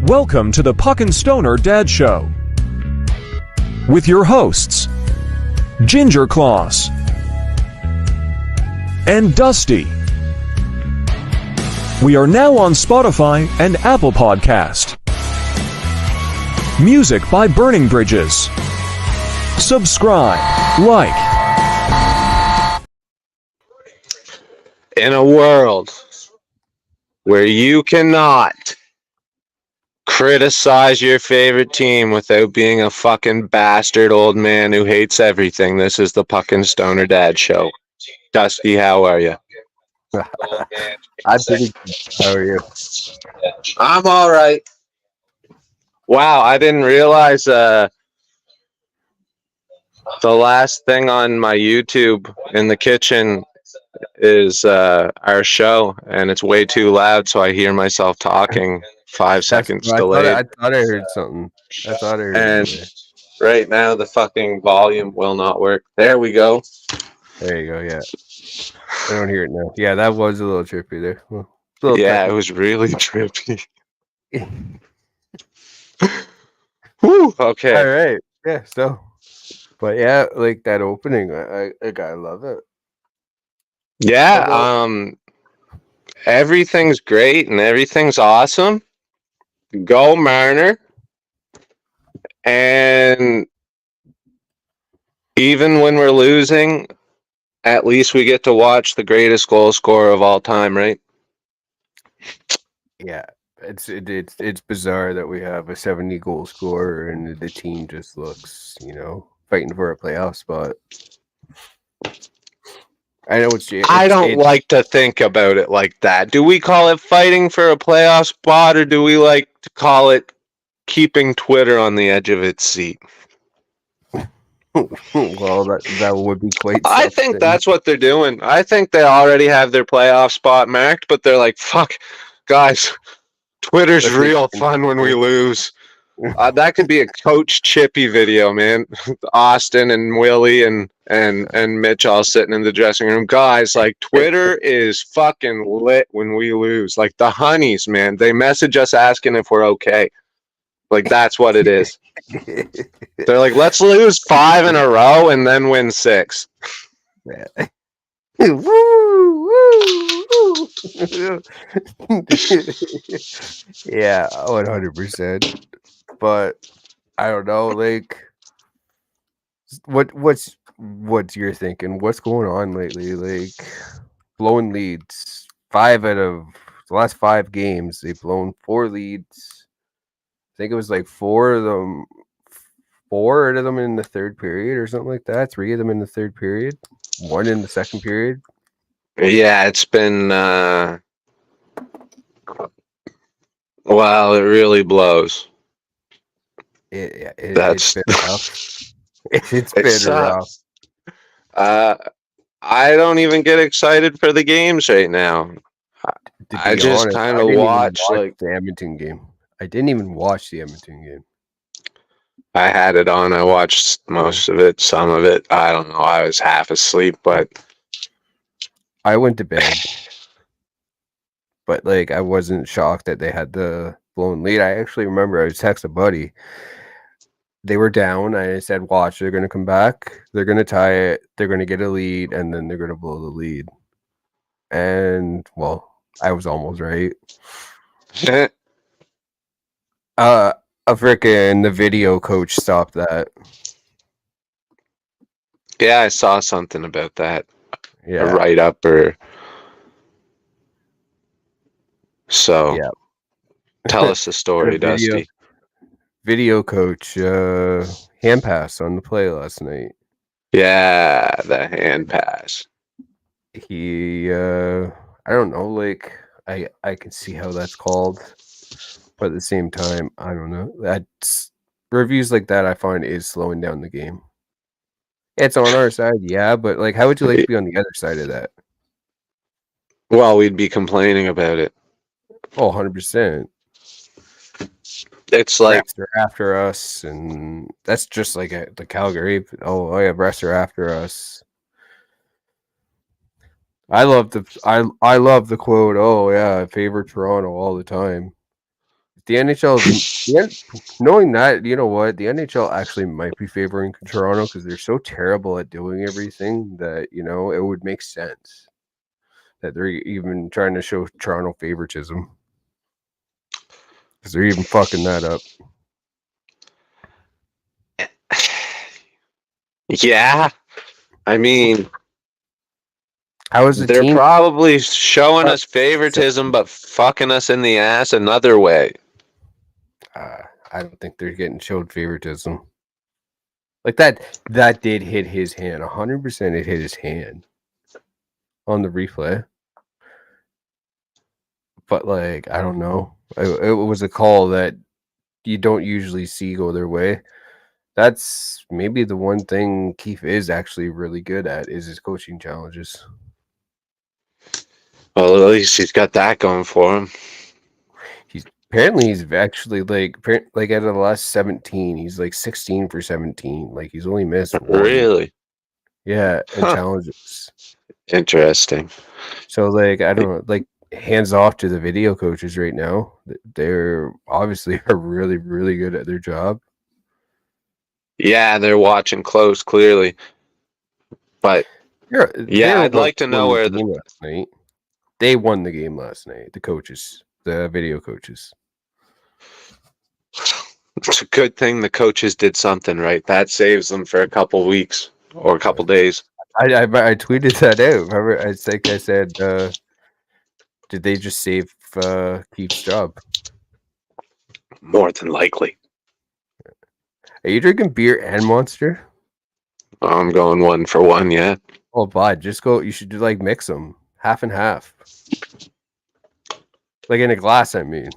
Welcome to the Puck and Stoner Dad Show with your hosts, Ginger Claus and Dusty. We are now on Spotify and Apple Podcast. Music by Burning Bridges. Subscribe, like. In a world where you cannot criticize your favorite team without being a fucking bastard old man who hates everything, this is the Puck and Stoner Dad Show. Dusty, how are you? I'm pretty good. How are you? I'm all right. Wow, I didn't realize the last thing on my YouTube in the kitchen is our show, and it's way too loud, so I hear myself talking 5 seconds delayed. I thought I heard something. And right now the fucking volume will not work. There we go. There you go. Yeah, I don't hear it now. Yeah, that was a little trippy there. It was really trippy. Whew, okay. All right. Yeah. So, but yeah, like that opening, I love it. Yeah. Everything's great and everything's awesome. Go Marner. And even when we're losing, at least we get to watch the greatest goal scorer of all time, right? Yeah, it's bizarre that we have a 70 goal scorer and the team just looks, fighting for a playoff spot. I know I don't like to think about it like that. Do we call it fighting for a playoff spot, or do we like to call it keeping Twitter on the edge of its seat? Well, that would be quite something. I think that's what they're doing. I think they already have their playoff spot marked, but they're like, fuck, guys, Twitter's real fun when we lose. That could be a Coach Chippy video, man. Austin and Willie and Mitch all sitting in the dressing room. Guys, like, Twitter is fucking lit when we lose. Like, the honeys, man, they message us asking if we're okay. Like, that's what it is. They're like, let's lose 5 in a row and then win 6. Yeah. Woo, woo. Yeah, 100%. But I don't know, like, what's your thinking? What's going on lately? Like, blowing leads. 5 out of the last 5 games, they've blown 4 leads. I think it was like 4 out of them in the third period or something like that. 3 of them in the third period. 1 in the second period. Yeah, it's been well, it really blows. It's been rough. It's been rough. I don't even get excited for the games right now. I just kind of watch like the Edmonton game. I didn't even watch the Edmonton game. I had it on. I watched most of it, some of it. I don't know. I was half asleep, but I went to bed. But like, I wasn't shocked that they had the blown lead. I actually remember I was texting a buddy. They were down. I said, watch, they're going to come back. They're going to tie it. They're going to get a lead, and then they're going to blow the lead. And, well, I was almost right. The video coach stopped that. Yeah, I saw something about that. Yeah. A write-up or so. Yeah. Tell us the story, Dusty. Video coach hand pass on the play last night. Yeah, the hand pass. He I don't know, like I can see how that's called, but at the same time, I don't know. That's reviews like that I find is slowing down the game. It's on our side, yeah, but like, how would you like to be on the other side of that? Well, we'd be complaining about it. Oh, 100%. It's like refs are after us, and that's just like the Calgary. Oh yeah, refs are after us. I love the quote. Oh yeah, I favor Toronto all the time. the NHL, knowing that, you know what, the NHL actually might be favoring Toronto because they're so terrible at doing everything that, you know, it would make sense that they're even trying to show Toronto favoritism because they're even fucking that up. Yeah, I mean, How is the they're team? probably showing us favoritism, but fucking us in the ass another way. I don't think they're getting showed favoritism. Like that did hit his hand. 100% it hit his hand on the replay. But, like, I don't know. It was a call that you don't usually see go their way. That's maybe the one thing Keefe is actually really good at is his coaching challenges. Well, at least he's got that going for him. Apparently he's actually like out of the last 17, he's like 16 for 17. Like he's only missed one. Really? Yeah, and challenges. Interesting. So, like, I don't know, like, hands off to the video coaches right now. They're obviously are really, really good at their job. Yeah, they're watching close, clearly. But yeah, I'd like to know where last night. They won the game last night. The coaches, the video coaches. It's a good thing the coaches did something right. That saves them for a couple weeks or a couple days. I tweeted that out. Remember, I think I said, did they just save Keefe's job? More than likely. Are you drinking beer and Monster? I'm going 1 for 1, yeah. Oh, bud, just go. You should like mix them, half and half, like in a glass. I mean,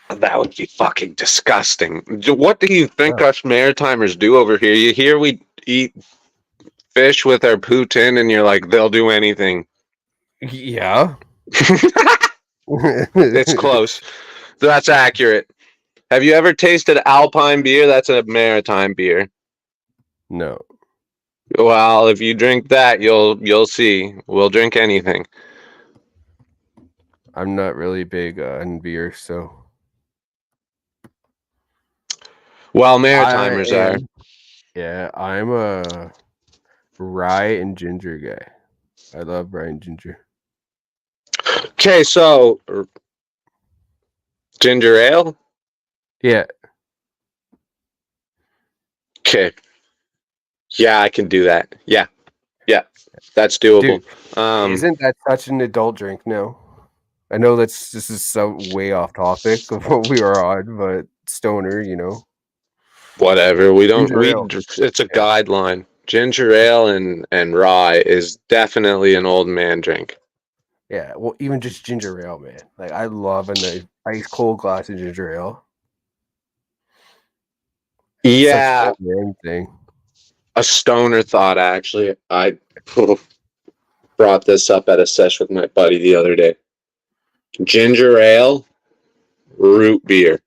that would be fucking disgusting. What do you think us Maritimers do over here? You hear we eat fish with our poutine, and you're like, they'll do anything. Yeah, it's close. That's accurate. Have you ever tasted Alpine beer? That's a maritime beer. No. Well, if you drink that, you'll see. We'll drink anything. I'm not really big on beer, so. Well, Maritimers are. Yeah, I'm a rye and ginger guy. I love rye and ginger. Okay, so ginger ale? Yeah. Okay. Yeah, I can do that. Yeah. That's doable. Dude, isn't that such an adult drink now? I know this is so way off topic of what we are on, but stoner, you know. Whatever. It's a guideline. Ginger ale and rye is definitely an old man drink. Yeah, well, even just ginger ale, man. Like, I love a nice ice cold glass of ginger ale. Yeah. Such an old man thing. A stoner thought, actually. I brought this up at a sesh with my buddy the other day. Ginger ale, root beer.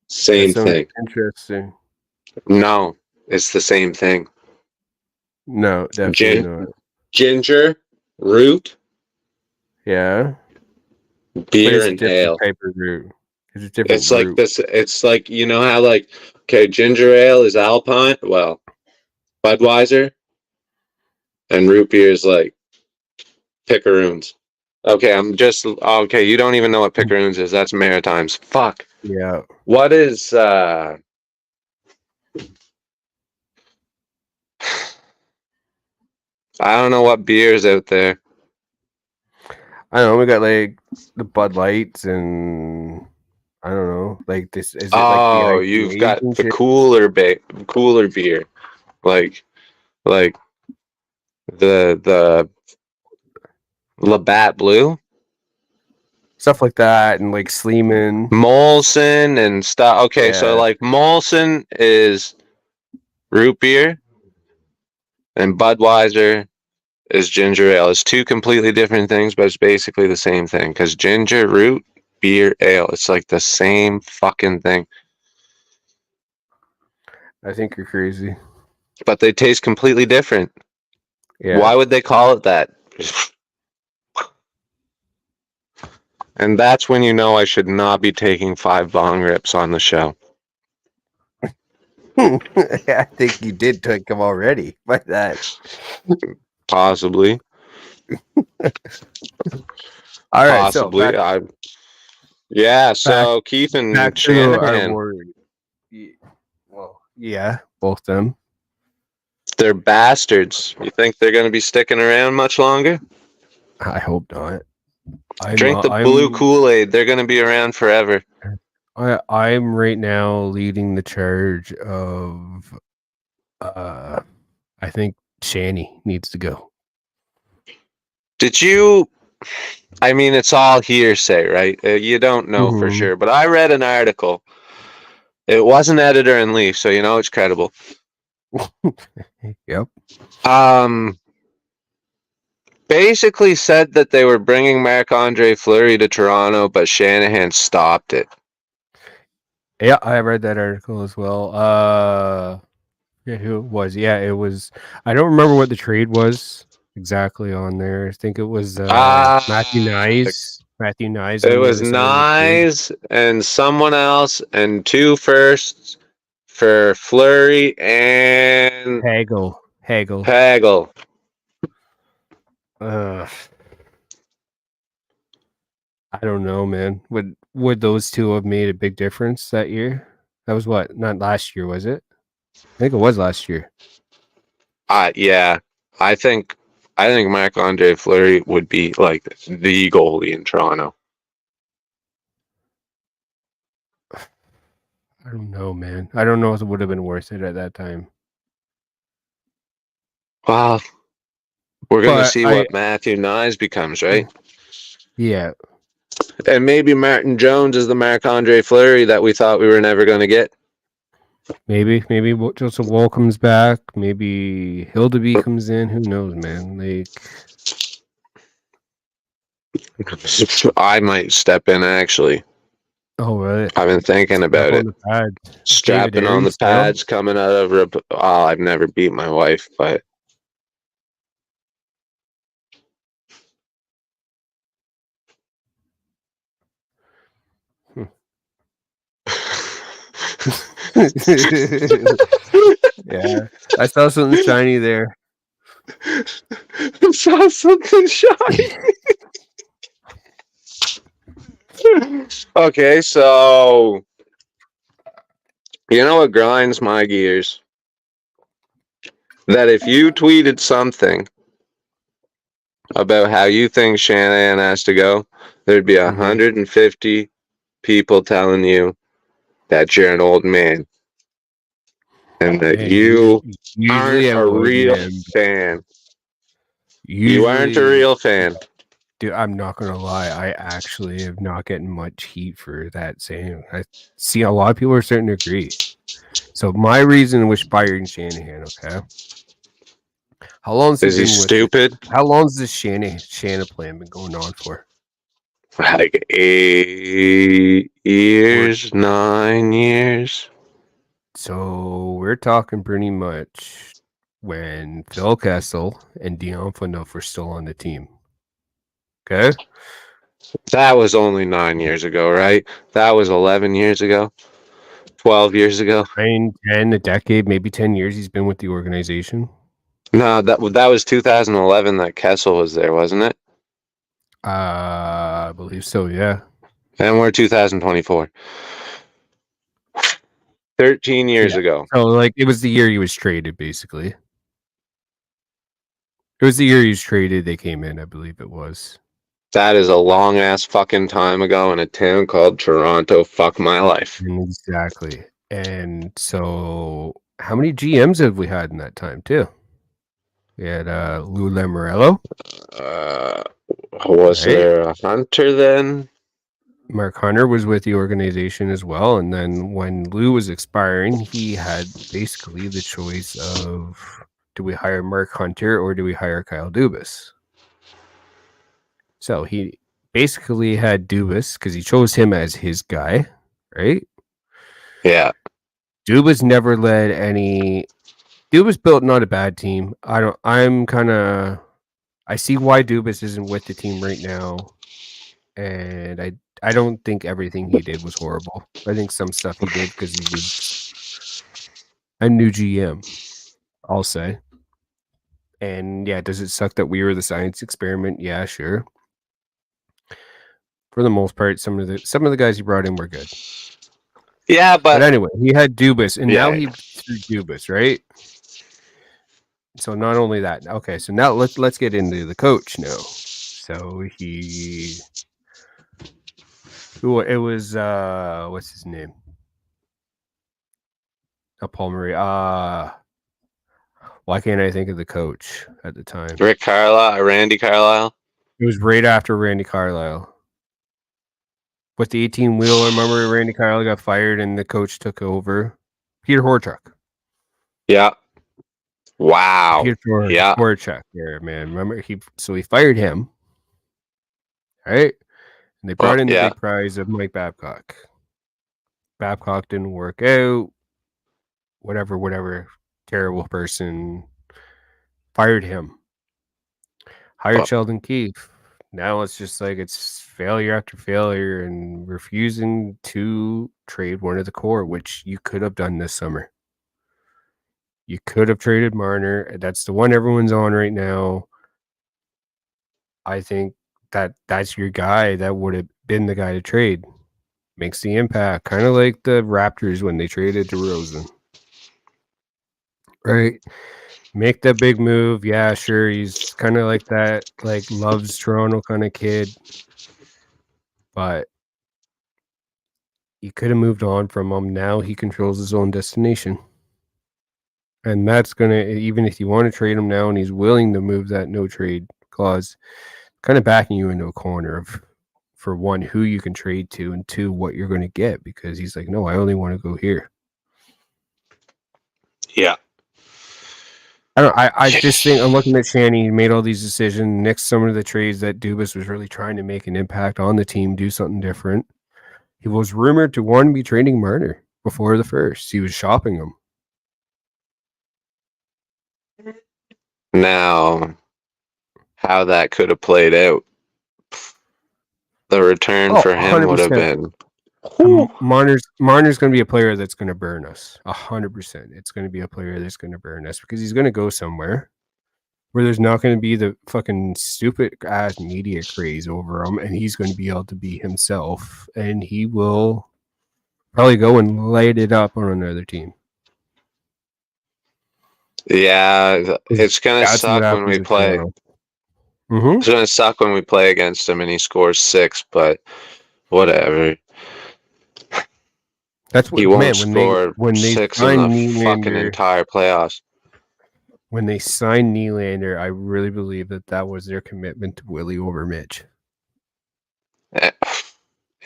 Same thing. Interesting. No, it's the same thing. No, definitely not. Ginger, root. Yeah. Beer and ale. Type of root. It's a different It's root. Like this. It's like, you know how, like, okay, ginger ale is Alpine. Well, Budweiser. And root beer is like Picaroons. Okay, you don't even know what Picaroons is. That's Maritimes. Fuck. Yeah. What is I don't know what beers out there. I don't know, we got like the Bud Lights and I don't know, like this is it like the you've got the cooler beer. Like the Labatt Blue, stuff like that, and like Sleeman, Molson, and stuff. Okay, so like Molson is root beer, and Budweiser is ginger ale. It's two completely different things, but it's basically the same thing. Because ginger, root, beer, ale, it's like the same fucking thing. I think you're crazy. But they taste completely different. Yeah. Why would they call it that? And that's when you know I should not be taking 5 bong rips on the show. I think you did take them already by that. Possibly. All right, so Possibly. So Keefe and back to our Shanahan, Warriors. Well, yeah, both them. they're bastards. You think they're going to be sticking around much longer? I hope not. Drink the blue Kool-Aid. They're going to be around forever. I'm right now leading the charge of I think Shanny needs to go. Did you... I mean, it's all hearsay, right? You don't know for sure. But I read an article. It wasn't editor in Leaf, so you know it's credible. Yep. Basically said that they were bringing Marc-Andre Fleury to Toronto, but Shanahan stopped it. Yeah, I read that article as well. Yeah, who it was? Yeah, it was. I don't remember what the trade was exactly on there. I think it was Matthewknies. Matthewknies. It was Knies and someone else and 2 firsts for Fleury and Hagel. Hagel. I don't know, man. Would those two have made a big difference that year? That was what? Not last year, was it? I think it was last year. Yeah. I think Marc-Andre Fleury would be like the goalie in Toronto. I don't know, man. I don't know if it would have been worth it at that time. Well, we're going to see what Matthew Knies becomes, right? Yeah. And maybe Martin Jones is the Marc-Andre Fleury that we thought we were never going to get. Maybe Joseph Wall comes back. Maybe Hildeby comes in. Who knows, man? Like, I might step in, actually. Oh, really? I've been thinking about it. Strapping on the pads, coming out of... I've never beat my wife, but... Yeah, I saw something shiny there. I saw something shiny. Okay, so you know what grinds my gears? That if you tweeted something about how you think Shanahan has to go, there'd be 150 people telling you that you're an old man and that you aren't a real fan. You aren't a real fan. Dude, I'm not gonna lie. I actually am not getting much heat for that saying. I see a lot of people are starting to agree. So my reason was firing Shanahan. Okay, how long is he stupid? How long has this Shannon plan been going on for? Like 8 years, 9 years. So we're talking pretty much when Phil Kessel and Dion Phaneuf were still on the team. Okay. That was only 9 years ago, right? That was 11 years ago. 12 years ago. 9, 10, a decade, maybe 10 years he's been with the organization. No, that was 2011 that Kessel was there, wasn't it? I believe so, yeah. And we're 2024. 13 years ago. So, like, it was the year he was traded, basically. It was the year he was traded. They came in, I believe it was. That is a long-ass fucking time ago in a town called Toronto. Fuck my life. Exactly. And so, how many GMs have we had in that time, too? We had Lou Lamoriello. Was there a Hunter then? Mark Hunter was with the organization as well. And then when Lou was expiring, he had basically the choice of, do we hire Mark Hunter or do we hire Kyle Dubas? So he basically had Dubas because he chose him as his guy, right? Yeah. Dubas never led any. Dubas built not a bad team. I see why Dubas isn't with the team right now. and I don't think everything he did was horrible. I think some stuff he did because he was a new GM, I'll say. And yeah, does it suck that we were the science experiment? Yeah, sure. For the most part, some of the guys he brought in were good. Yeah, But anyway, he had Dubas, and now he threw Dubas, right? So not only that, okay. So now let's get into the coach now. So it was what's his name? Paul Murray. Why can't I think of the coach at the time? Randy Carlisle. It was right after Randy Carlisle. With the 18-wheel, I remember Randy Carlisle got fired and the coach took over. Peter Horchuk. Yeah. Wow. Peter Horchuk there, man. Remember he fired him. Right? And they brought in the big prize of Mike Babcock. Babcock didn't work out. Whatever. Terrible person. Fired him. Hired Sheldon Keefe. Now it's just like it's failure after failure and refusing to trade one of the core, which you could have done this summer. You could have traded Marner. That's the one everyone's on right now. I think that's your guy. That would have been the guy to trade. Makes the impact. Kind of like the Raptors when they traded DeRozan. Right? Make that big move. Yeah, sure. He's kind of like that, like loves Toronto kind of kid. But you could have moved on from him. Now he controls his own destination. And that's going to, even if you want to trade him now and he's willing to move that no trade clause, kind of backing you into a corner of, for one, who you can trade to, and two, what you're going to get, because he's like, no, I only want to go here. Yeah. I just think I'm looking at Shanny. He made all these decisions. Next summer, the trades that Dubas was really trying to make an impact on the team, do something different. He was rumored to want to be trading Marner before the first. He was shopping him. Now, how that could have played out. The return for him 100%. would have been. Marner's going to be a player that's going to burn us. 100%. It's going to be a player that's going to burn us because he's going to go somewhere where there's not going to be the fucking stupid ass media craze over him, and he's going to be able to be himself, and he will probably go and light it up on another team. Yeah, it's going to suck when we play. It's going to suck when we play against him and he scores 6, but whatever. That's what he won't score when they 6 in the fucking entire playoffs. When they signed Nylander, I really believe that was their commitment to Willie over Mitch.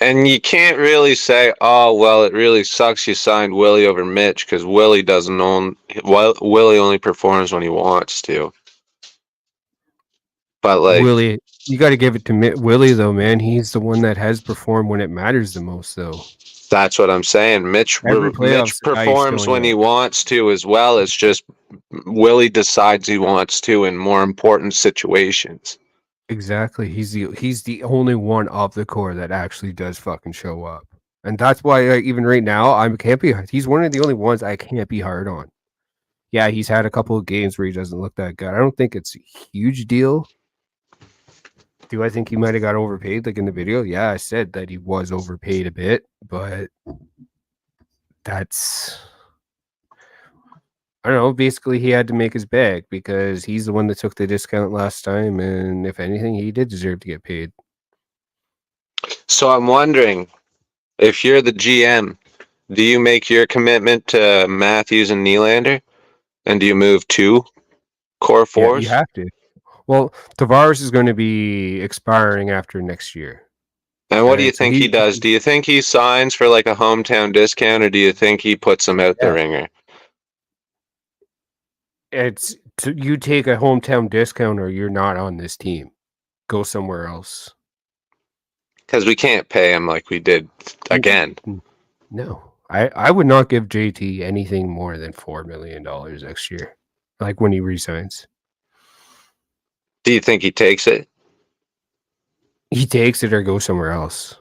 And you can't really say, oh, well, it really sucks you signed Willie over Mitch, because Willie Willie only performs when he wants to. But like Willie, you got to give it to Willie, though, man. He's the one that has performed when it matters the most, though. That's what I'm saying. Mitch performs when he wants to as well. It's just Willie decides he wants to in more important situations. Exactly. He's the only one of the core that actually does fucking show up. And that's why even right now, he's one of the only ones I can't be hard on. Yeah, he's had a couple of games where he doesn't look that good. I don't think it's a huge deal. Do I think he might have got overpaid like in the video? Yeah, I said that he was overpaid a bit, but that's, I don't know. Basically, he had to make his bag because he's the one that took the discount last time, and if anything, he did deserve to get paid. So I'm wondering, if you're the GM, do you make your commitment to Matthews and Nylander, and do you move 2 core fours? Yeah, you have to. Well, Tavares is going to be expiring after next year. And what do you think he does? Do you think he signs for like a hometown discount, or do you think he puts him out the ringer? You take a hometown discount or you're not on this team. Go somewhere else. Because we can't pay him like we did again. No. I would not give JT anything more than $4 million next year. Like when he resigns. Do you think he takes it? He takes it or goes somewhere else.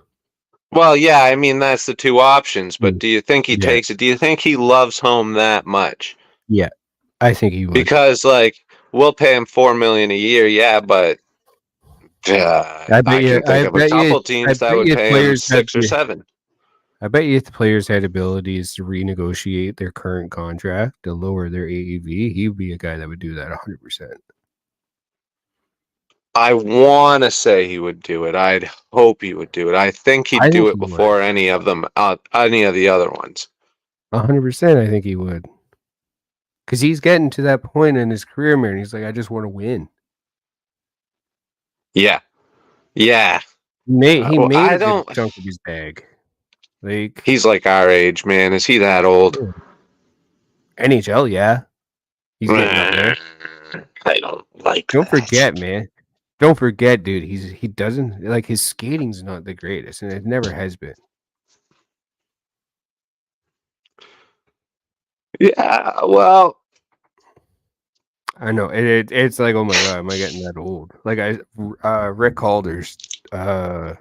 Well, yeah, I mean, that's the two options, but do you think he Yeah. takes it? Do you think he loves home that much? Yeah, I think he would. Because, like, we'll pay him $4 million a year, yeah, but I can think of a couple teams that would pay him 6 or 7. I bet you if the players had abilities to renegotiate their current contract to lower their AAV, he would be a guy that would do that 100%. I want to say he would do it. I'd hope he would do it. I think he'd do it before any of them, any of the other ones. 100%, I think he would. Because he's getting to that point in his career, man. He's like, I just want to win. Yeah. Yeah. He made I a don't. good chunk of his bag. Like, He's like our age, man. Is he that old? NHL, yeah. He's getting up there. I don't like Don't that. forget, man. Don't forget, dude. He doesn't like his skating's not the greatest, and it never has been. Yeah, well, I know it's like, oh my god, am I getting that old? Like Rick Calder's had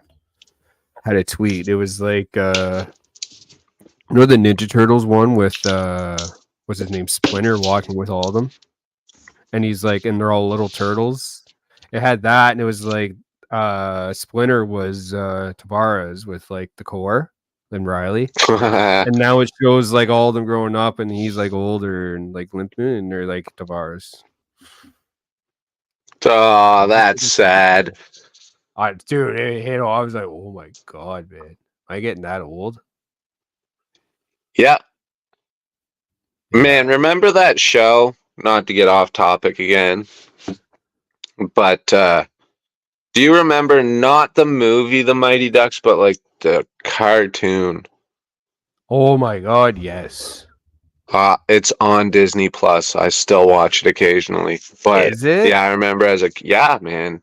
a tweet. It was like the Ninja Turtles one with what's his name, Splinter, walking with all of them, and he's like, and they're all little turtles. It had that, and it was like Splinter was Tavares with like the core and Riley. And now it shows like all of them growing up, and he's like older and like limping, and they're like Tavares. Oh, that's sad. Dude, I was like, oh my god, man, am I getting that old? Yeah. Man, remember that show? Not to get off topic again, but do you remember not the movie The Mighty Ducks, but like the cartoon? Oh my god, yes. It's on Disney Plus. I still watch it occasionally. But is it? Yeah, I remember yeah, man.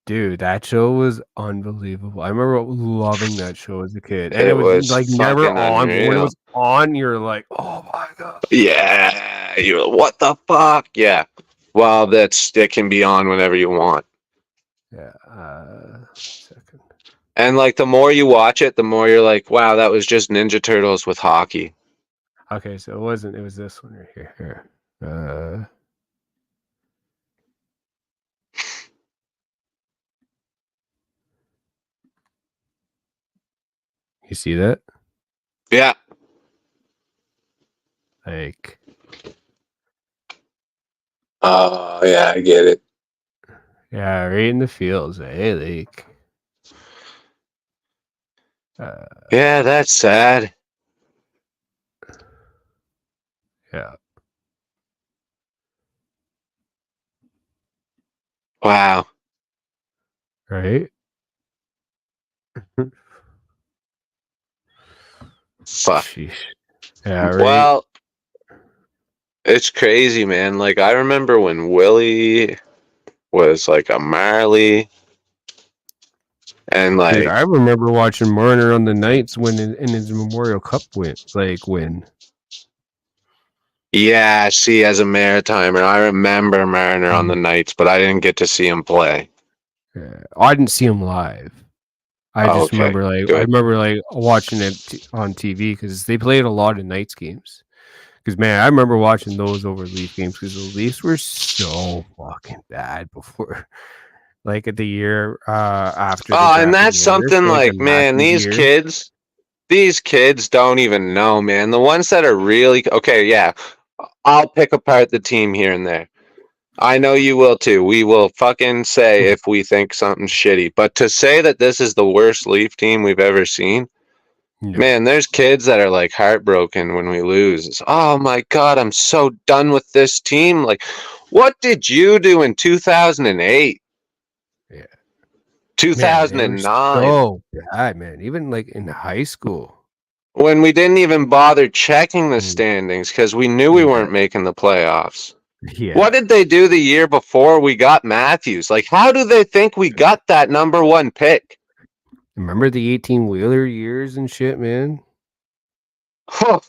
Dude, that show was unbelievable. I remember loving that show as a kid. And It it was was like never fucking on. But when it unreal. was on, you're like, oh my god. Yeah, what the fuck? Yeah. Well, it can be on whenever you want. Yeah. Second. And like the more you watch it, the more you're like, wow, that was just Ninja Turtles with hockey. Okay, so it wasn't. It was this one right here. You see that? Yeah. Like. Oh yeah, I get it. Yeah, right in the fields, eh? Like. Yeah, that's sad. Yeah. Wow. Right? Fuck. Sheesh. Yeah, right. Well, it's crazy, man. Like I remember when Willie was like a Marley. And like, dude, I remember watching Marner on the Knights win in his Memorial Cup win. Yeah, see, as a Maritimer, I remember Marner on the Knights, but I didn't get to see him play. I didn't see him live. I just remember watching it on TV because they played a lot of Knights games. Because man, I remember watching those over Leaf games because the Leafs were so fucking bad before. Like at the year after. Oh, and that's something like, man, these kids don't even know, man. The ones that are really okay, yeah. I'll pick apart the team here and there. I know you will too. We will fucking say if we think something's shitty. But to say that this is the worst Leaf team we've ever seen, man, there's kids that are like heartbroken when we lose. It's, oh my God, I'm so done with this team. Like, what did you do in 2008? Yeah. 2009. Oh, bad, man. Even like in high school. When we didn't even bother checking the standings because we knew we weren't making the playoffs. Yeah. What did they do the year before we got Matthews? Like, how do they think we got that number 1 pick? Remember the 18-wheeler years and shit, man? Huh.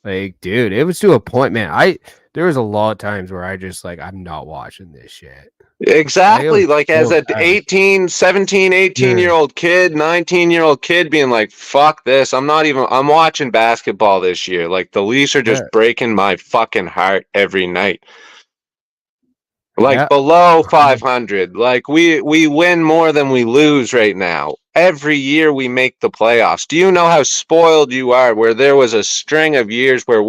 Like, dude, it was to a point, man. There was a lot of times where I just like, I'm not watching this shit. Exactly. Like, Like as so a bad. 18, 17, 18-year-old kid, 19-year-old kid being like, fuck this. I'm watching basketball this year. Like the Leafs are just Yeah. breaking my fucking heart every night. Like Yeah. below 500. Like we win more than we lose right now. Every year we make the playoffs. Do you know how spoiled you are where there was a string of years where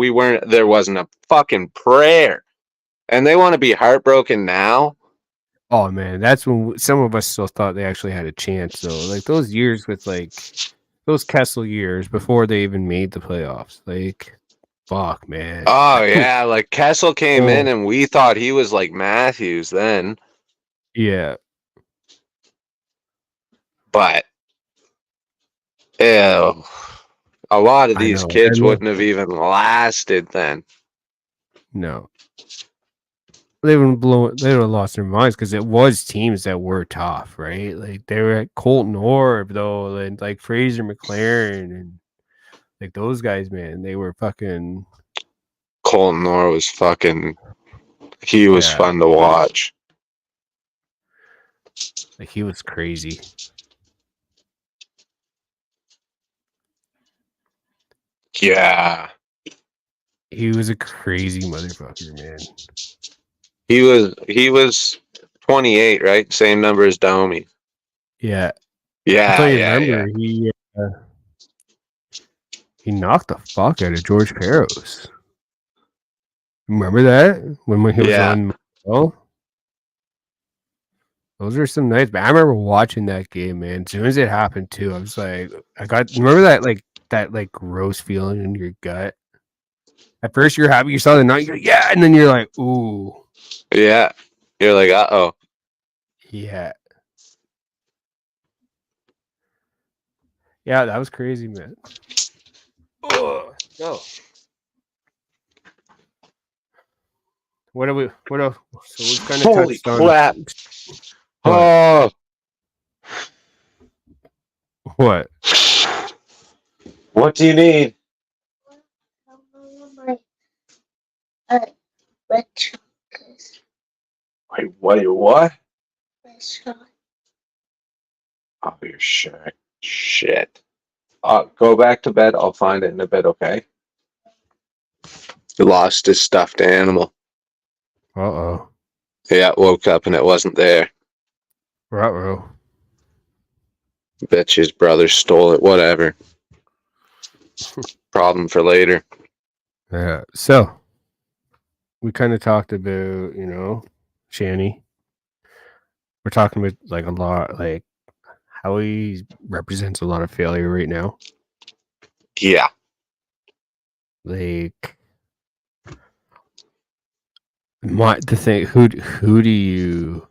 there wasn't a fucking prayer. And they want to be heartbroken now? Oh man, that's when some of us still thought they actually had a chance though. Like those years with like those Kessel years before they even made the playoffs. Like, fuck, man. Oh yeah, like Kessel came in Oh. and we thought he was like Matthews then. Yeah. But ew, a lot of I these know. kids wouldn't have even lasted then. No. They would have lost their minds because it was teams that were tough, right? Like they were at Colton Orb though, and like Fraser McLaren and like those guys, man, they were fucking. Colton Orr was fucking. He was Yeah. fun to watch. Like he was crazy. Yeah, He was a crazy motherfucker, man. he was 28, right? Same number as Domi. Yeah. Yeah, I thought you yeah, remember he knocked the fuck out of George Peros. Remember that when he was Yeah. on? Oh, those are some nights. But I remember watching that game, man. As soon as it happened, too, I was like, remember that gross feeling in your gut. At first, you're happy you saw the night, you're like, yeah, and then you're like, ooh, Yeah. You're like, uh-oh. yeah, yeah, that was crazy, man. Oh no. What else? So we've kind of Holy touched on. crap. What? Oh. What? What do you need? Wait, what? Oh, your shirt. Shit. Go back to bed. I'll find it in a bit, okay? He lost his stuffed animal. Uh-oh. Yeah, woke up and it wasn't there. Ruh-roh. Bet his brother stole it. Whatever. Problem for later. Yeah. So we kind of talked about, Shanny. We're talking about like a lot, like how he represents a lot of failure right now. Yeah. Like the thing, who do you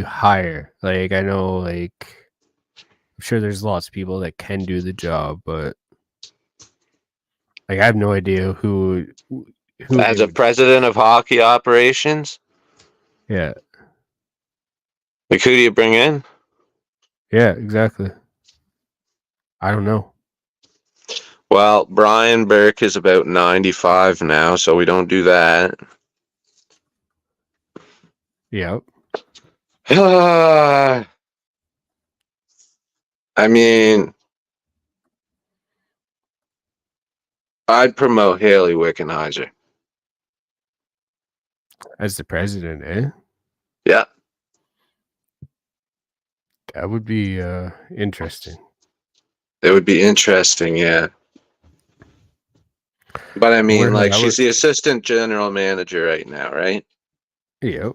hire? Like I know, like I'm sure there's lots of people that can do the job, but like I have no idea who As a president of hockey operations? Yeah. Like, who do you bring in? Yeah, exactly. I don't know. Well, Brian Burke is about 95 now, so we don't do that. Yep. I mean, I'd promote Haley Wickenheiser. As the president, eh? Yeah. That would be interesting. It would be interesting, yeah. But I mean, like, she's the assistant general manager right now, right? Yep.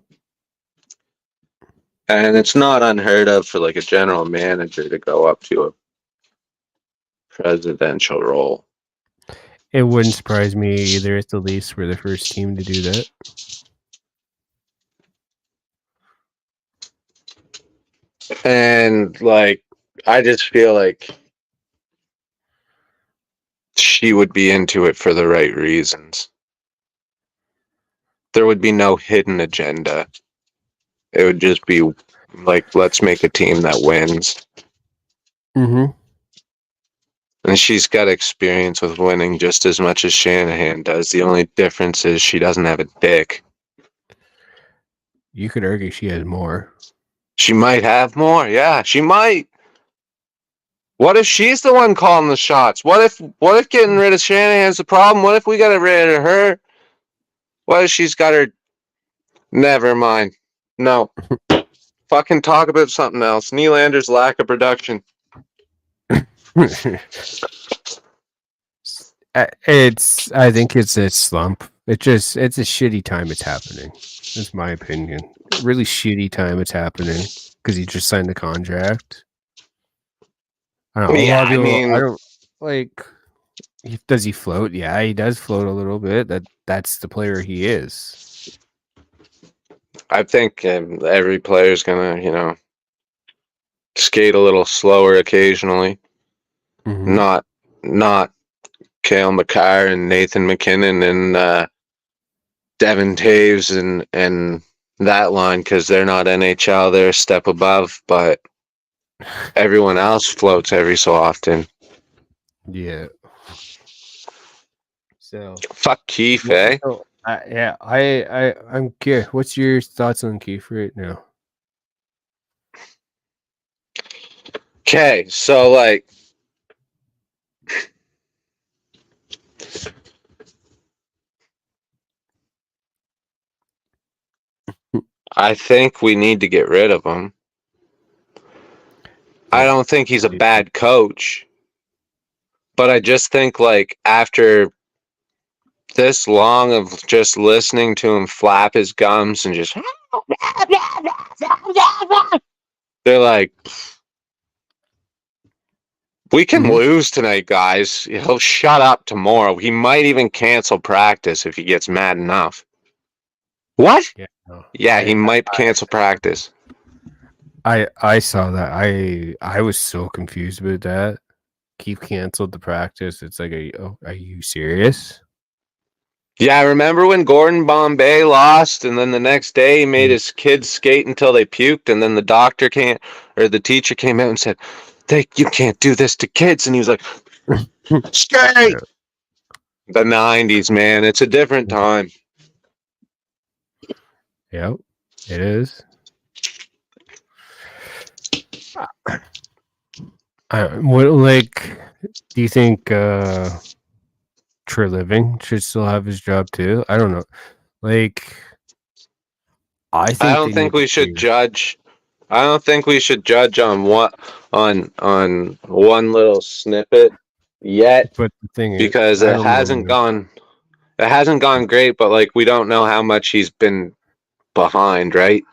And it's not unheard of for, like, a general manager to go up to a presidential role. It wouldn't surprise me either if the Leafs were the first team to do that. And, like, I just feel like she would be into it for the right reasons. There would be no hidden agenda. It would just be like, let's make a team that wins. Mm-hmm. And she's got experience with winning just as much as Shanahan does. The only difference is she doesn't have a dick. You could argue she has more. She might have more. Yeah, she might. What if she's the one calling the shots? What if getting rid of Shanahan's the problem? What if we got rid of her? What if she's got her... Never mind. No. Fucking talk about something else. Nylander's lack of production. I think it's a slump. It's a shitty time it's happening. That's my opinion. Really shitty time it's happening because he just signed the contract. I don't know. Yeah, I mean, I don't like. Does he float? Yeah, he does float a little bit. That's the player he is. I think every player's gonna, skate a little slower occasionally. Mm-hmm. Not Cale McCarr and Nathan McKinnon and Devin Taves and that line, because they're not NHL, they're a step above, but everyone else floats every so often. Yeah. So fuck Keefe, eh? So, I'm curious. What's your thoughts on Keefe right now? Okay, so like, I think we need to get rid of him. I don't think he's a bad coach, but I just think like after this long of just listening to him flap his gums and just they're like, we can lose tonight, guys. He'll shut up tomorrow. He might even cancel practice if he gets mad enough. What? Yeah, he might cancel practice. I saw that. I was so confused about that. Keefe canceled the practice. It's like, are you serious? Yeah, I remember when Gordon Bombay lost, and then the next day he made his kids skate until they puked, and then the teacher came out and said, you can't do this to kids, and he was like, skate! The 90s, man. It's a different time. Yep, it is. Do you think Treliving should still have his job too? I don't know. I don't think we should judge. I don't think we should judge on one little snippet yet. But the thing is, because it hasn't gone great, but like we don't know how much he's been behind, right?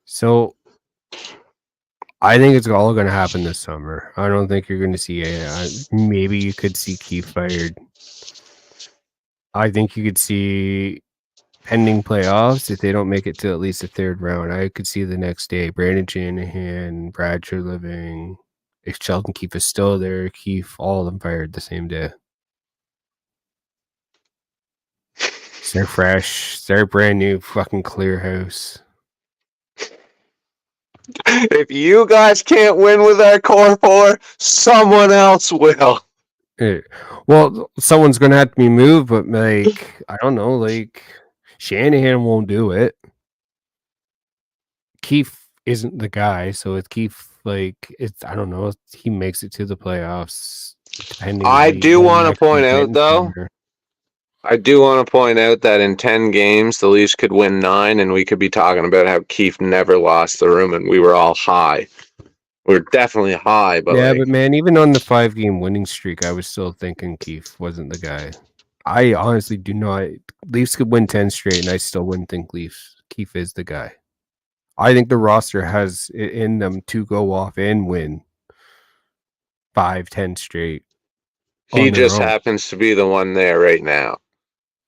So I think it's all going to happen this summer. I don't think you're going to see maybe you could see Keefe fired. I think you could see, pending playoffs, if they don't make it to at least the third round, I could see the next day Brendanshanahan, Bradtreliving, if Sheldon Keefe is still there, Keefe, all of them fired the same day. They're fresh. They're brand new fucking clear house. If you guys can't win with our core four, someone else will. Well, someone's going to have to be moved, but I don't know, Shanahan won't do it. Keefe isn't the guy, so with Keefe, I don't know if he makes it to the playoffs. I do want to point out, though, that in 10 games, the Leafs could win 9, and we could be talking about how Keefe never lost the room, and we were all high. We were definitely high, but but man, even on the 5-game winning streak, I was still thinking Keefe wasn't the guy. I honestly do not. Leafs could win 10 straight, and I still wouldn't think Keefe is the guy. I think the roster has it in them to go off and win 5-10 straight. He just happens to be the one there right now.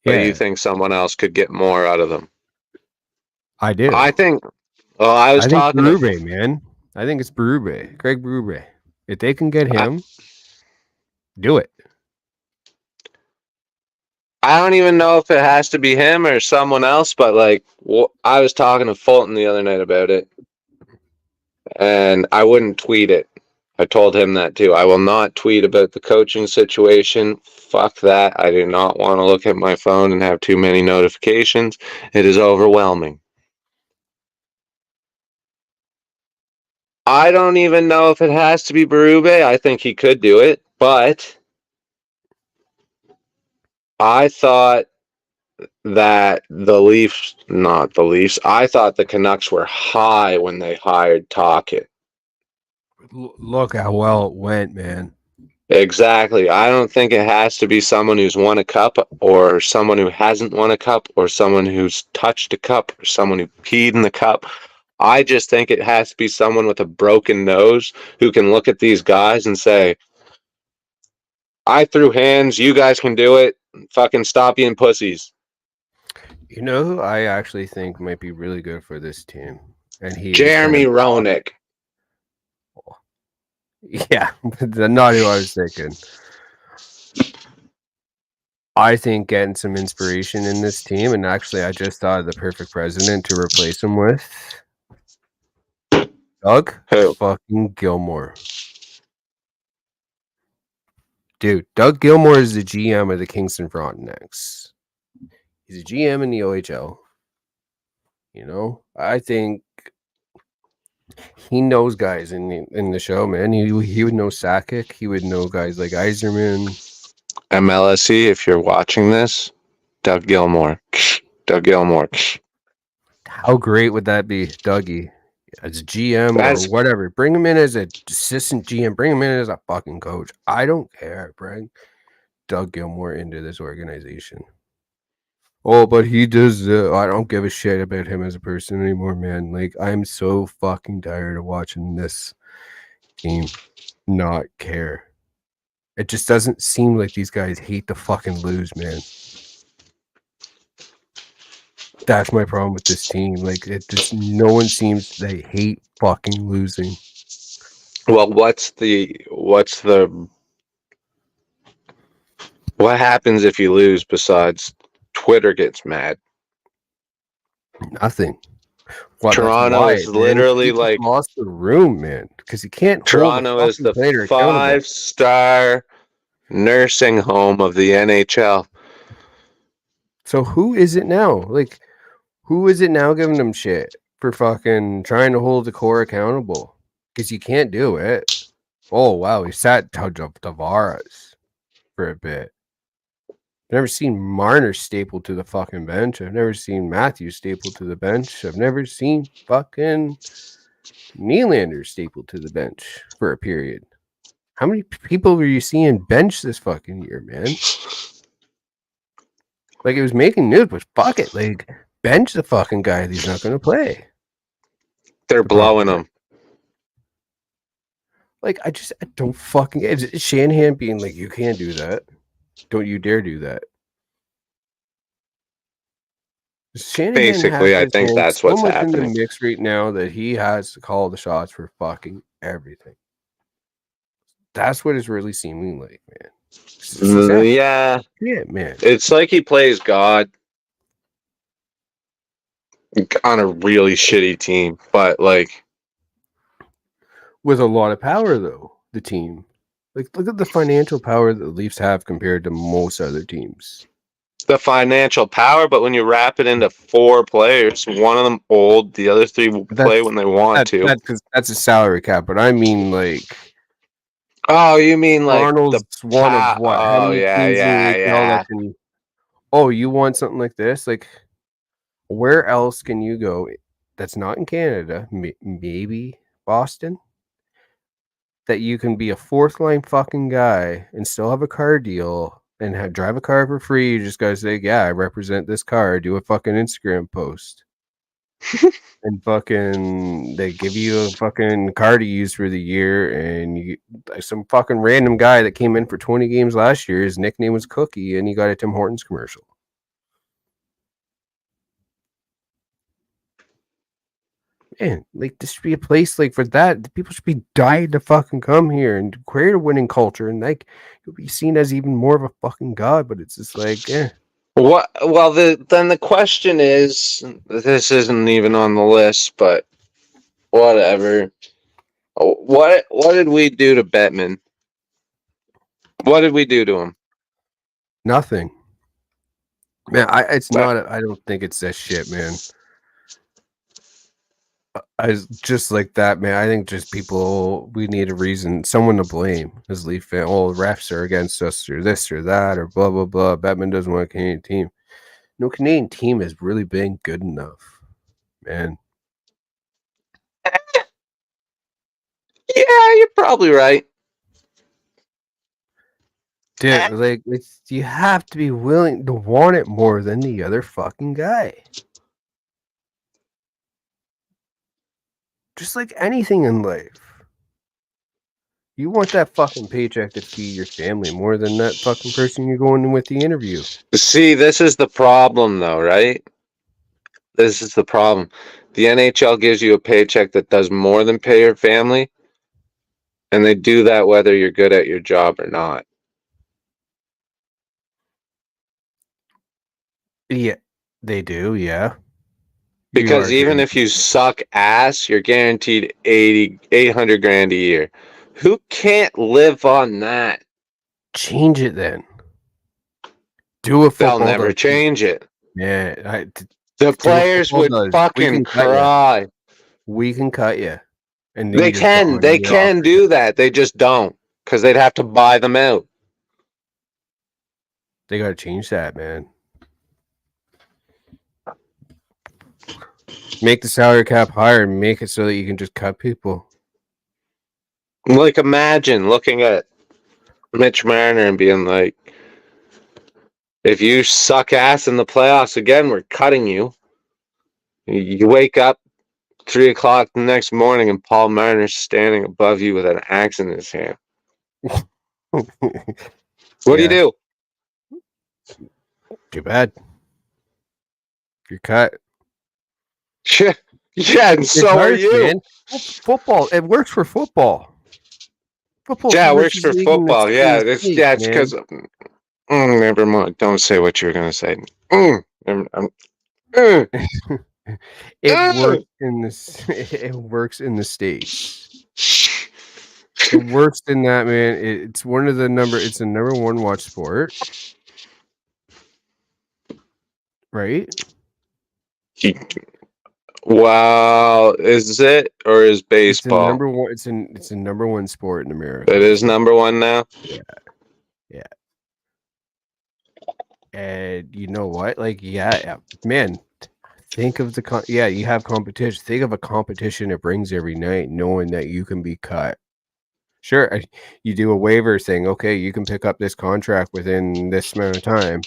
But you think someone else could get more out of them? I do. I think. Well, I think Berube, man. I think it's Berube, Greg Berube. If they can get him, do it. I don't even know if it has to be him or someone else, but I was talking to Fulton the other night about it, and I wouldn't tweet it. I told him that too. I will not tweet about the coaching situation. Fuck that. I do not want to look at my phone and have too many notifications. It is overwhelming. I don't even know if it has to be Berube. I think he could do it, but I thought that I thought the Canucks were high when they hired Tocchet. Look how well it went, man. Exactly. I don't think it has to be someone who's won a cup or someone who hasn't won a cup or someone who's touched a cup or someone who peed in the cup. I just think it has to be someone with a broken nose who can look at these guys and say, I threw hands, you guys can do it. Fucking stop being pussies. You know who I actually think might be really good for this team? And Jeremy Roenick. Yeah, not who I was thinking. I think getting some inspiration in this team, and actually I just thought of the perfect president to replace him with. Doug fucking Gilmour. Dude, Doug Gilmour is the GM of the Kingston Frontenacs. He's a GM in the OHL. You know, I think he knows guys in the show, man. He would know Sakic. He would know guys like Yzerman. MLSE, if you're watching this, Doug Gilmour. Doug Gilmour. How great would that be, Dougie? As GM or whatever. Bring him in as an assistant GM. Bring him in as a fucking coach. I don't care. Bring Doug Gilmour into this organization. Oh, but he does. I don't give a shit about him as a person anymore, man. Like, I'm so fucking tired of watching this team not care. It just doesn't seem like these guys hate to fucking lose, man. That's my problem with this team. Like, no one seems they hate fucking losing. Well, what happens if you lose besides Twitter gets mad? Nothing. Toronto is literally like lost the room, man, because you can't. Toronto is the 5-star nursing home of the NHL. So who is it now? Like, who is it now giving them shit for fucking trying to hold the core accountable? Because you can't do it. Oh wow, he sat Tavares for a bit. I've never seen Marner stapled to the fucking bench. I've never seen Matthews stapled to the bench. I've never seen fucking Nylander stapled to the bench for a period. How many people were you seeing bench this fucking year, man? Like, it was making news, but fuck it. Like, bench the fucking guy. He's not going to play. They're blowing him. Like, I don't fucking get it. Shanahan being like, you can't do that. Don't you dare do that. Shanahan basically, I think that's what's happening. In the mix right now that he has to call the shots for fucking everything. That's what it's really seeming like, man. Yeah, man. It's like he plays God on a really shitty team, but like with a lot of power, though. The team, like, look at the financial power that the Leafs have compared to most other teams. The financial power, but when you wrap it into 4 players, one of them old, the other 3 will play when they want to. That's a salary cap, but I mean, like. Oh, you mean like Arnold's one of what? Oh, yeah. Oh, you want something like this? Like, where else can you go that's not in Canada? Maybe Boston? That you can be a 4th line fucking guy and still have a car deal and drive a car for free. You just gotta say, yeah, I represent this car. Do a fucking Instagram post. And fucking they give you a fucking car to use for the year, and some fucking random guy that came in for 20 games last year, his nickname was Cookie, and he got a Tim Hortons commercial. Man, like, this should be a place like for that. People should be dying to fucking come here and create a winning culture, and like you'll be seen as even more of a fucking god. But it's just like, What? Well, then the question is, this isn't even on the list, but whatever. What did we do to Bettman? What did we do to him? Nothing. Man, I don't think it's that shit, man. I just like that, man. I think just people, we need a reason, someone to blame as Leaf fan. Oh, refs are against us, or this or that, or blah blah blah. Batman doesn't want a Canadian team. No Canadian team has really been good enough, man. Yeah, you're probably right. Dude, like you have to be willing to want it more than the other fucking guy. Just like anything in life. You want that fucking paycheck to feed your family more than that fucking person you're going in with the interview. See, this is the problem, though, right? This is the problem. The NHL gives you a paycheck that does more than pay your family, and they do that whether you're good at your job or not. Yeah, they do, yeah. Because even if you suck ass, you're guaranteed 800 grand a year. Who can't live on that? Change it then. Do a football. They'll never change it. Yeah, the players would fucking cry. We can cut you. And they can do that. They just don't, because they'd have to buy them out. They got to change that, man. Make the salary cap higher and make it so that you can just cut people. Like, imagine looking at Mitchmarner and being like, if you suck ass in the playoffs again, we're cutting you. You wake up 3 o'clock the next morning and Paul Marner's standing above you with an axe in his hand. What do you do? Too bad. You're cut. Yeah, and so are you. Man. Football, it works for football. Yeah, it works for football. Yeah, it's because. Never mind. Don't say what you were going to say. It works in this. It works in the States. It works in that, man. It's one of the number. It's the number one watch sport, right? Wow, is it, or is baseball? It's number one. It's a number one sport in America. It is number one now. Yeah. And you know what? Like, yeah, man. Think of you have competition. Think of a competition it brings every night, knowing that you can be cut. Sure, you do a waiver saying, okay, you can pick up this contract within this amount of time,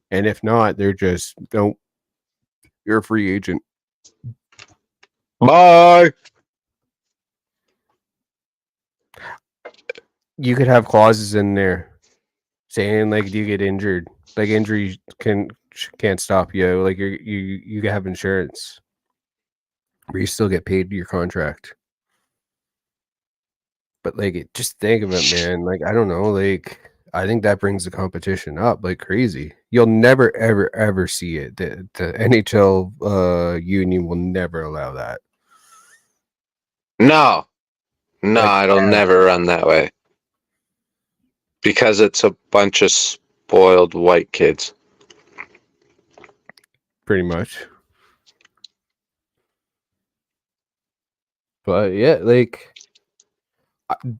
and if not, they're just don't. You're a free agent. Bye. You could have clauses in there saying, like, do you get injured? Like, injury can't stop you. Like, you have insurance, but you still get paid your contract. But like, just think of it, man. Like, I don't know. Like, I think that brings the competition up like crazy. You'll never, ever, ever see it. The NHL union will never allow that. No, it'll never run that way. Because it's a bunch of spoiled white kids. Pretty much. But yeah, like,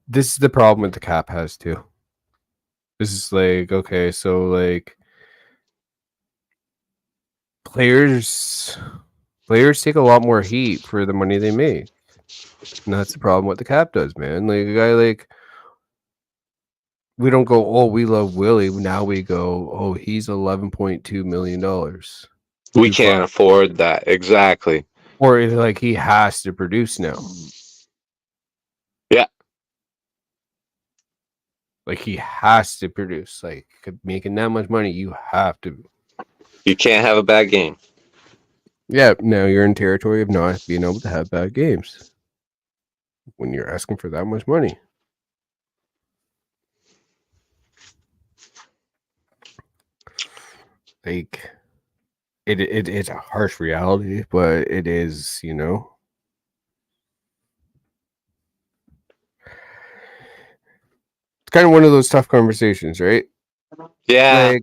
this is the problem with the cap has too. This is like, okay, so like players take a lot more heat for the money they make. And that's the problem what the cap does, man. Like, a guy like, we don't go, oh, we love Willie. Now we go, oh, he's $11.2 million. We can't afford that. Exactly. Or like, he has to produce now. Yeah. Like, he has to produce. Like, making that much money, you have to. You can't have a bad game. Yeah, now you're in territory of not being able to have bad games when you're asking for that much money. Like, it's a harsh reality, but it is, you know. it's kind of one of those tough conversations, right? Yeah.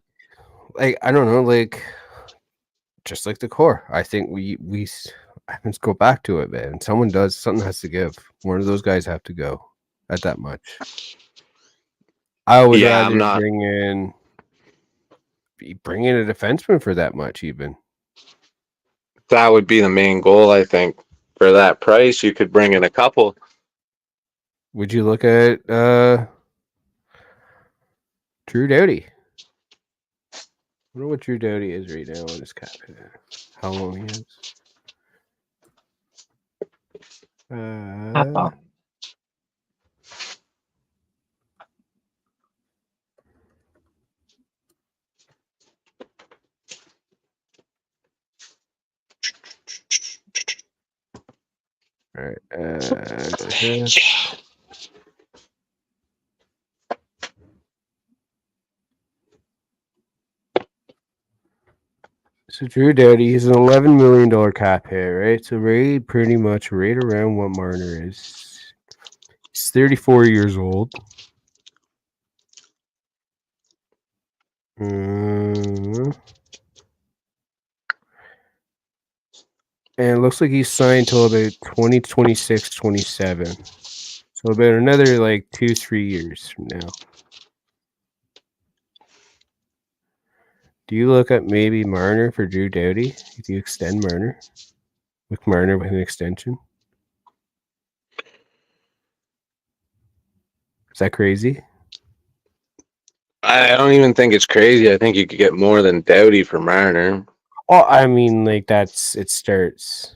Like I don't know, like just like the core. I think we let's go back to it, man. Something has to give. One of those guys have to go at that much. I would Yeah, I'm rather not. bring in a defenseman for that much, even. That would be the main goal, I think. For that price, you could bring in a couple. Would you look at Drew Doughty? I wonder what Drew Doughty is right now on his cap hit. How long he is. All right. So Drew Doughty is an $11 million cap hit, right? So pretty much right around what Marner is. He's 34 years old. And it looks like he's signed till about 2026, 27. So about another like 2-3 years from now. Do you look at maybe Marner for Drew Doughty? Do you extend Marner? With Marner with an extension? Is that crazy? I don't even think it's crazy. I think you could get more than Doughty for Marner. Oh, I mean, like it starts.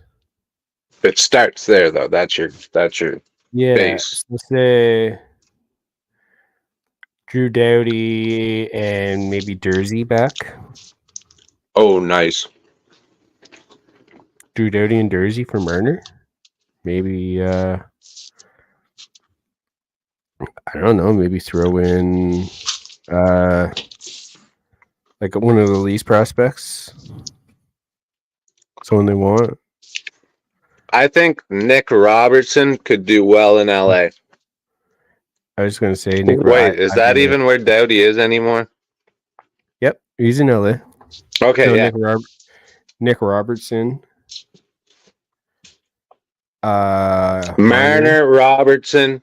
It starts there, though. That's your base. So let's say Drew Doughty and maybe Jersey back. Oh, nice. Drew Doughty and Jersey for Marner. Maybe I don't know. Maybe throw in like one of the Leafs prospects. Someone they want. I think Nick Robertson could do well in LA. I was going to say Nick. Wait, is that even where Doughty is anymore? Yep, he's in LA. Okay, so yeah. Nick Robertson. Marner, Robertson.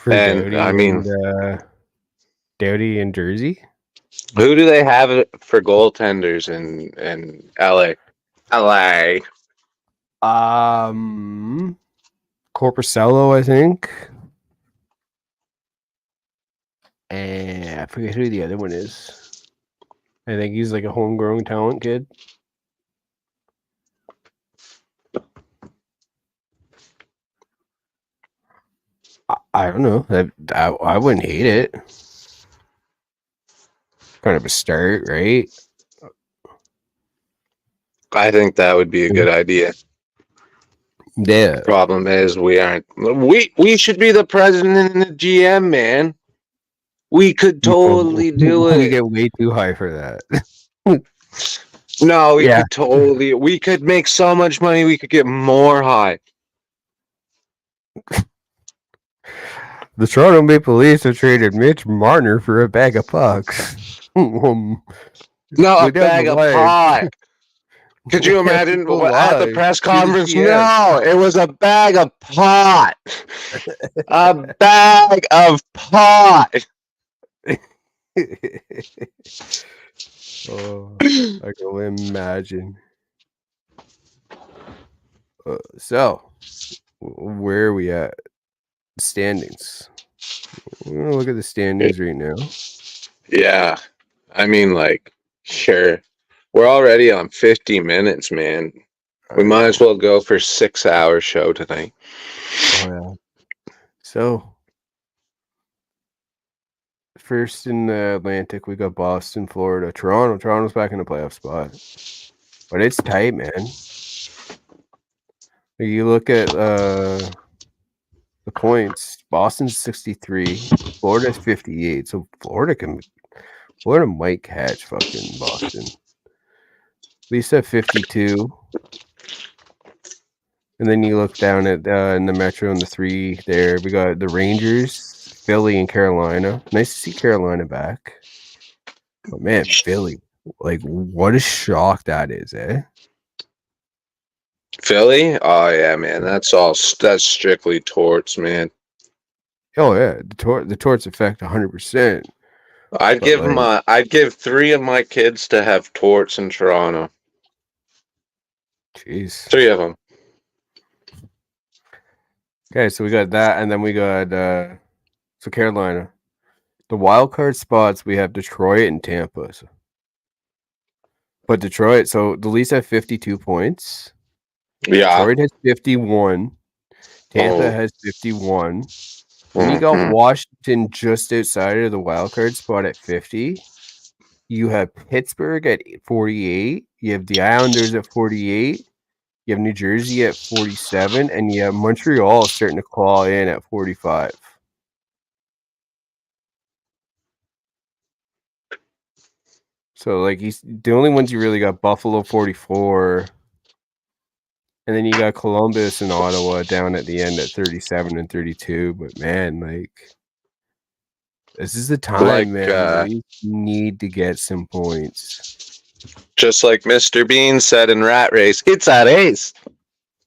And Doughty, I mean, Doughty and Jersey. Who do they have for goaltenders in LA? LA. Corpuscello, I think. And I forget who the other one is. I think he's like a homegrown talent kid. I don't know. I wouldn't hate it. Kind of a start, right? I think that would be a good idea. Yeah. Problem is, we aren't. We should be the president and the GM, man. We could totally do it. We get way too high for that. No, we could totally. We could make so much money. We could get more high. The Toronto Maple Leafs have traded Mitch Marner for a bag of pucks. No, a bag of pot. Could you imagine at the press conference? No, it was a bag of pot. A bag of pot. Oh, I can imagine. So, where are we at? Standings. We're gonna look at the standings right now. Yeah, I mean, like, sure. We're already on 50 minutes, man. We might as well go for 6-hour show tonight. Oh, yeah. So, first in the Atlantic, we got Boston, Florida, Toronto. Toronto's back in the playoff spot. But it's tight, man. You look at the points. Boston's 63. Florida's 58. So Florida might catch fucking Boston. Leafs have 52. And then you look down at in the Metro and the 3 there. We got the Rangers, Philly, and Carolina. Nice to see Carolina back. But man, Philly, like what a shock that is, eh? Philly? Oh yeah, man. That's strictly torts, man. Oh yeah, the torts affect 100%. I'd give 3 of my kids to have torts in Toronto. Jeez. 3 of them. Okay, so we got that, and then we got so Carolina. The wild card spots, we have Detroit and Tampa. But Detroit, so the Leafs have 52 points. Yeah. Detroit has 51. Tampa has 51. Then you got Washington just outside of the wild card spot at 50. You have Pittsburgh at 48. You have the Islanders at 48. You have New Jersey at 47. And you have Montreal starting to claw in at 45. So, like, the only ones you really got Buffalo 44. And then you got Columbus and Ottawa down at the end at 37 and 32. But, man, like, this is the time, man. We need to get some points. Just like Mr. Bean said in Rat Race, it's a race.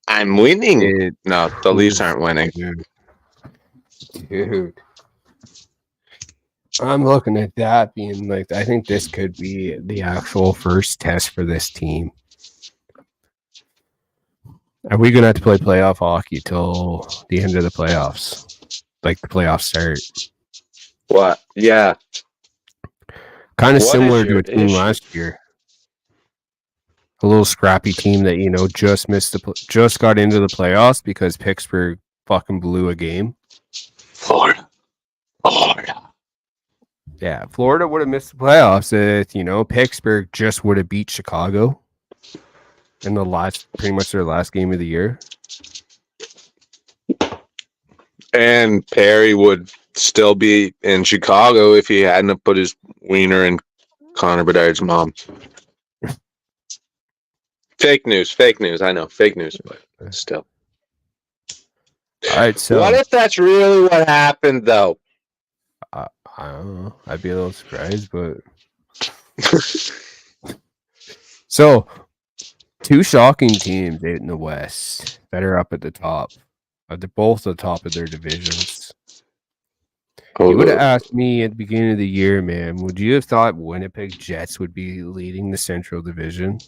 I'm winning. No, the Leafs aren't winning. Dude. I'm looking at that being like, I think this could be the actual first test for this team. Are we going to have to play playoff hockey till the end of the playoffs? Like the playoffs start? What? Yeah. Kind of similar to a team last year. A little scrappy team that, just got into the playoffs because Pittsburgh fucking blew a game. Florida. Yeah, Florida would have missed the playoffs if, Pittsburgh just would have beat Chicago in pretty much their last game of the year. And Perry would still be in Chicago if he hadn't put his wiener in Connor Bedard's mom. Fake news. I know, fake news, but still. All right, so what if that's really what happened, though? I don't know. I'd be a little surprised, but so 2 shocking teams out in the West that are up at the top. They're both at the top of their divisions. You would have asked me at the beginning of the year, man, would you have thought Winnipeg Jets would be leading the Central Division?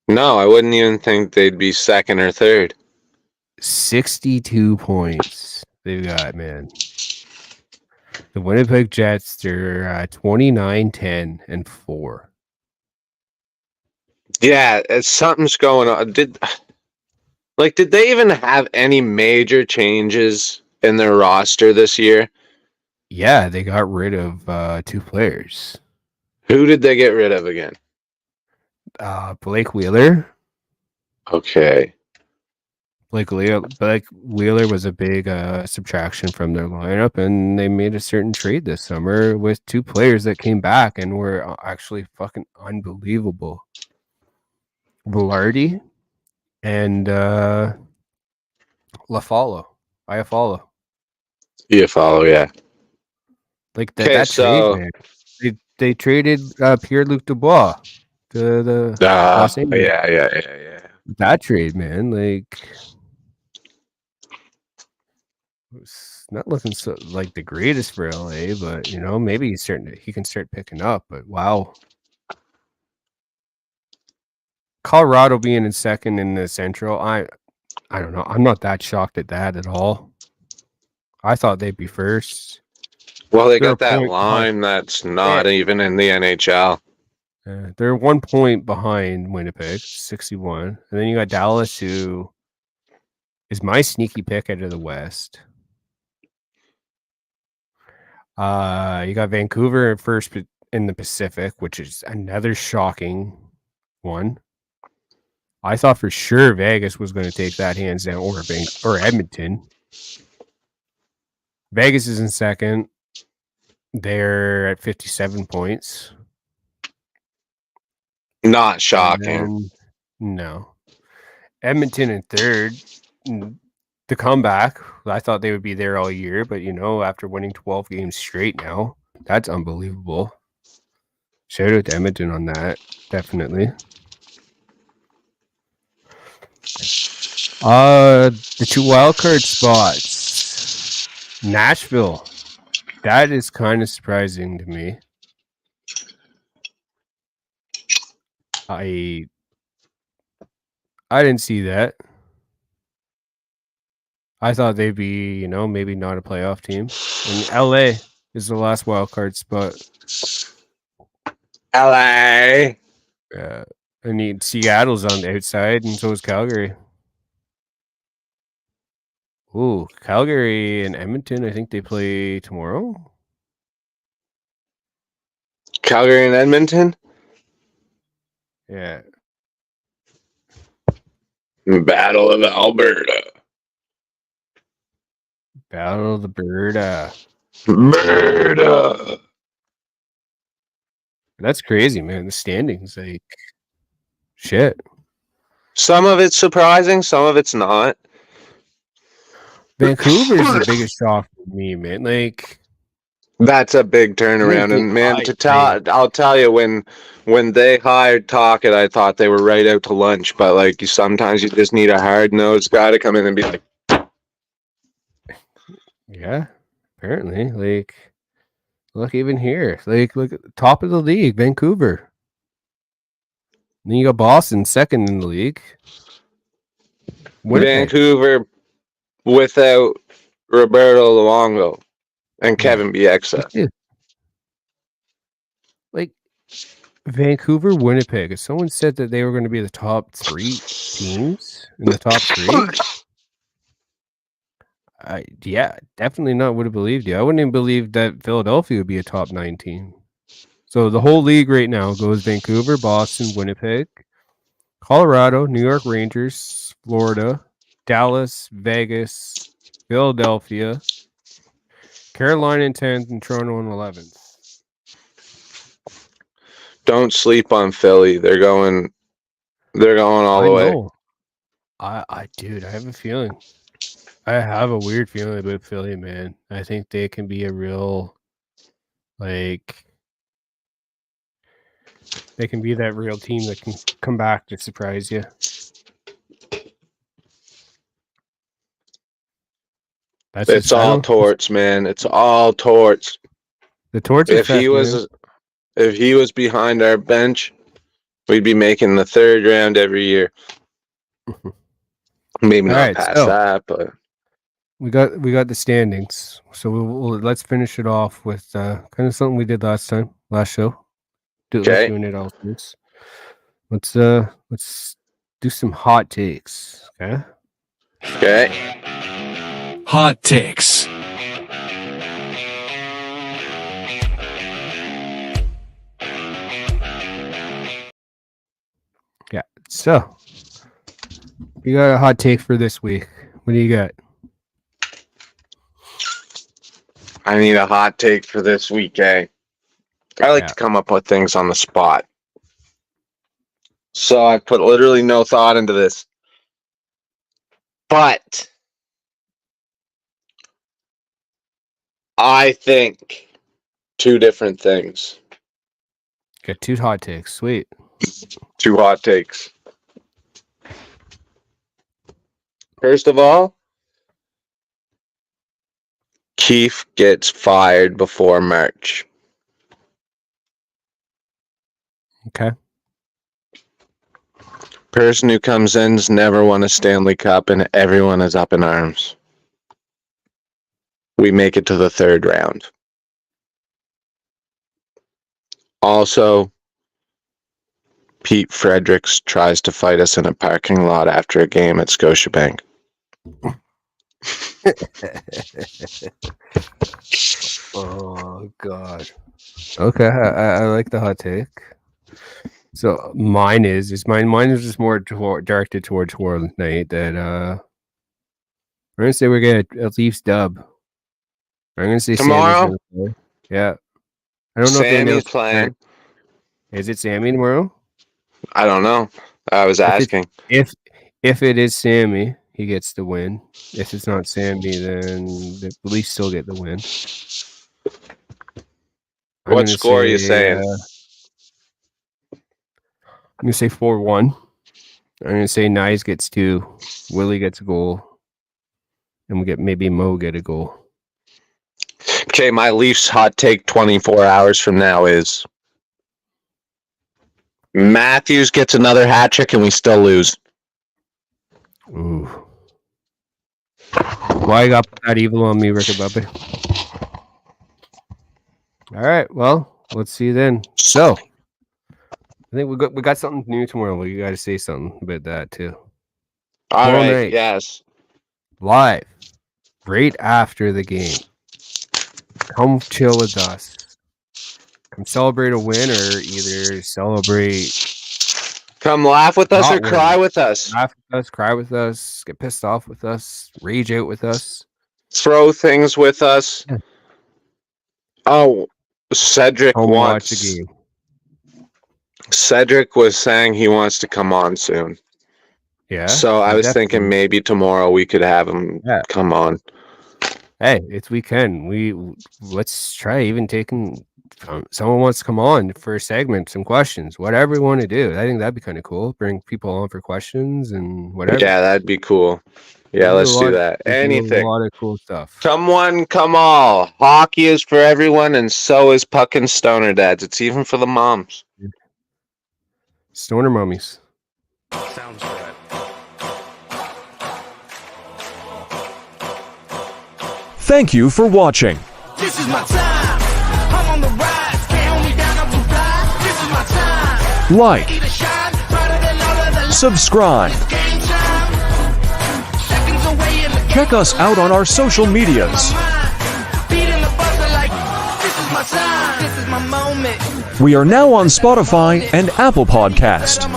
No, I wouldn't even think they'd be second or third. 62 points they've got, man. The Winnipeg Jets, they're 29, 10, and 4. Yeah, something's going on. Did they even have any major changes in their roster this year? Yeah, they got rid of 2 players. Who did they get rid of again? Blake Wheeler. Okay. Blake Wheeler was a big subtraction from their lineup, and they made a certain trade this summer with 2 players that came back and were actually fucking unbelievable. Velarde and Iafallo. Iafallo, yeah. Like that trade, man. They traded Pierre-Luc Dubois to the Los Angeles. Yeah. That trade, man, like it's not looking so like the greatest for LA, but maybe he can start picking up. But wow. Colorado being in second in the Central, I don't know. I'm not that shocked at that at all. I thought they'd be first. Well, they got that line that's not even in the NHL. They're 1 point behind Winnipeg, 61. And then you got Dallas, who is my sneaky pick out of the West. You got Vancouver first in the Pacific, which is another shocking one. I thought for sure Vegas was going to take that hands down, or Edmonton. Vegas is in second. They're at 57 points. Not shocking. No. Edmonton in third. the comeback. I thought they would be there all year, but after winning 12 games straight now, that's unbelievable. Shout out to Edmonton on that, definitely. The 2 wildcard spots. Nashville. That is kind of surprising to me. I didn't see that. I thought they'd be, maybe not a playoff team. And LA is the last wildcard spot. LA. And Seattle's on the outside, and so is Calgary. Ooh, Calgary and Edmonton, I think they play tomorrow. Calgary and Edmonton? Yeah. Battle of Alberta. Battle of Alberta. Murder. That's crazy, man. The standings, like, shit. Some of it's surprising, some of it's not. Vancouver is the biggest shock for me, man. Like, that's a big turnaround, and man, I'll tell you, when they hired Tocchet, I thought they were right out to lunch. But like, sometimes you just need a hard-nosed guy to come in and be like, yeah, apparently, like, look even here, like, look at the top of the league, Vancouver. And then you got Boston second in the league. Winnipeg. Vancouver without Roberto Luongo and Kevin Bieksa. Like, Vancouver, Winnipeg. If someone said that they were going to be the top 3 teams in the top 3, definitely not would have believed you. I wouldn't even believe that Philadelphia would be a top 9 team. So the whole league right now goes Vancouver, Boston, Winnipeg, Colorado, New York Rangers, Florida, Dallas, Vegas, Philadelphia, Carolina in 10th, and Toronto in 11th. Don't sleep on Philly. They're going all the way. Dude, I have a feeling. I have a weird feeling about Philly, man. I think they can be a real, like, they can be that real team that can come back to surprise you. It's all torts, man. It's all torts. The torts. If he was behind our bench, we'd be making the 3rd round every year. Maybe not past that, but we got the standings. So let's finish it off with kind of something we did last show. Doing it all this. Let's do some hot takes. Okay. Hot takes. Yeah. So, you got a hot take for this week. What do you got? I need a hot take for this week, I like to come up with things on the spot. So I put literally no thought into this. But I think 2 different things. Got 2 hot takes. Sweet. 2 hot takes. First of all, Keefe gets fired before March. Okay. Person who comes in's never won a Stanley Cup, and everyone is up in arms. We make it to the 3rd round. Also, Pete Fredericks tries to fight us in a parking lot after a game at Scotiabank. Oh, God. Okay, I like the hot take. So mine is just more directed towards tomorrow night. That we're gonna say we're gonna at Leafs dub. I'm gonna say tomorrow. Yeah, I don't know Sammy's if playing. Is it Sammy tomorrow? I don't know. I was asking. If it is Sammy, he gets the win. If it's not Sammy, then the Leafs still get the win. What score are you saying? I'm going to say 4-1. I'm going to say Knies gets 2. Willie gets a goal. And we get maybe Mo get a goal. Okay, my Leafs hot take 24 hours from now is Matthews gets another hat trick and we still lose. Ooh. Why you got that evil on me, Ricky Bubby? All right, well, let's see then. So, I think we got something new tomorrow. We got to say something about that too. All right, night, yes. live, right after the game. Come chill with us. Come celebrate a win, or either celebrate. Come laugh with us or Not cry win. with us. Laugh with us, cry with us, get pissed off with us, rage out with us. Throw things with us. Yeah. Oh, Cedric Come watch wants. the game. Cedric was saying he wants to come on soon. Yeah. So I was thinking maybe tomorrow we could have him come on. Hey, it's weekend. Let's try even taking. Someone wants to come on for a segment, some questions, whatever we want to do. I think that'd be kind of cool. Bring people on for questions and whatever. Yeah, that'd be cool. Yeah, let's do that. Anything. A lot of cool stuff. Come one, come all. Hockey is for everyone, and so is Puck and Stoner Dads. It's even for the moms. Stoner mummies. Sounds good. Thank you for watching. This is my time. I'm on the rise. Can't hold me down. I'm fly. This is my time. Like, Ready to shine. Brighter than all of the subscribe. game time. Seconds away in the Check us out on our social medias. beating the buzzer like this is my time. This is my moment. We are now on Spotify and Apple Podcast.